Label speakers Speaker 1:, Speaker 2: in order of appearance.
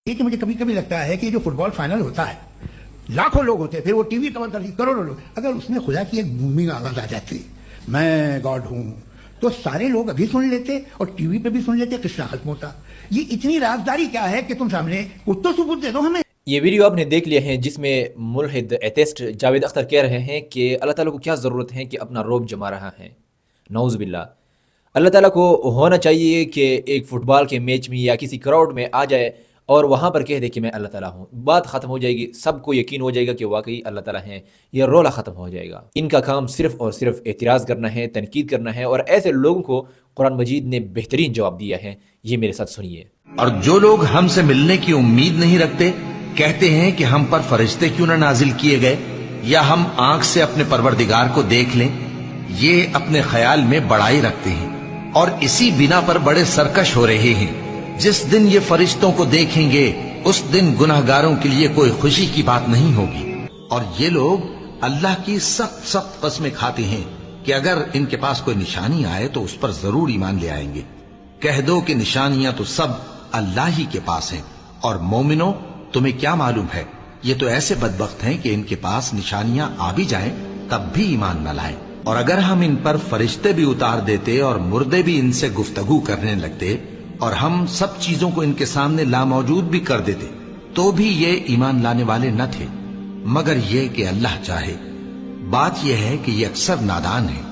Speaker 1: یہ کہ مجھے کبھی کبھی لگتا ہے کہ جو فٹ بال فائنل ہوتا ہے لاکھوں لوگ ہوتے ہیں, پھر وہ ٹی وی کور کرتی کروڑوں لوگ, اگر اس میں خدا کی ایک بومنگ آواز آ جاتی میں گاڈ ہوں تو سارے لوگ ابھی سن لیتے اور ٹی وی پہ بھی سن لیتے, قصہ ختم ہوتا. یہ اتنی رازداری کیا ہے کہ تم سامنے کچھ تو ثبوت دے دو ہمیں.
Speaker 2: یہ ویڈیو آپ نے دیکھ لیا ہے جس میں ملحد ایتھسٹ جاوید اختر کہہ رہے ہیں کہ اللہ تعالیٰ کو کیا ضرورت ہے کہ اپنا روب جما رہا ہے. نعوذ باللہ. اللہ تعالیٰ کو ہونا چاہیے کہ ایک فٹ بال کے میچ میں یا کسی کراؤڈ میں آ جائے اور وہاں پر کہہ دے کہ میں اللہ تعالیٰ ہوں. بات ختم ہو جائے گی, سب کو یقین ہو جائے گا کہ واقعی اللہ تعالیٰ ہیں, یہ رولا ختم ہو جائے گا. ان کا کام صرف اور صرف اعتراض کرنا ہے, تنقید کرنا ہے, اور ایسے لوگوں کو قرآن مجید نے بہترین جواب دیا ہے. یہ میرے ساتھ سنیے.
Speaker 3: اور جو لوگ ہم سے ملنے کی امید نہیں رکھتے کہتے ہیں کہ ہم پر فرشتے کیوں نہ نازل کیے گئے یا ہم آنکھ سے اپنے پروردگار کو دیکھ لیں. یہ اپنے خیال میں بڑائی رکھتے ہیں اور اسی بنا پر بڑے سرکش ہو رہے ہیں. جس دن یہ فرشتوں کو دیکھیں گے اس دن گناہگاروں کے لیے کوئی خوشی کی بات نہیں ہوگی. اور یہ لوگ اللہ کی سخت سخت قسمیں کھاتے ہیں کہ اگر ان کے پاس کوئی نشانی آئے تو اس پر ضرور ایمان لے آئیں گے. کہہ دو کہ نشانیاں تو سب اللہ ہی کے پاس ہیں, اور مومنوں تمہیں کیا معلوم ہے, یہ تو ایسے بدبخت ہیں کہ ان کے پاس نشانیاں آ بھی جائیں تب بھی ایمان نہ لائیں. اور اگر ہم ان پر فرشتے بھی اتار دیتے اور مردے بھی ان سے گفتگو کرنے لگتے اور ہم سب چیزوں کو ان کے سامنے لاموجود بھی کر دیتے تو بھی یہ ایمان لانے والے نہ تھے, مگر یہ کہ اللہ چاہے. بات یہ ہے کہ یہ اکثر نادان ہیں.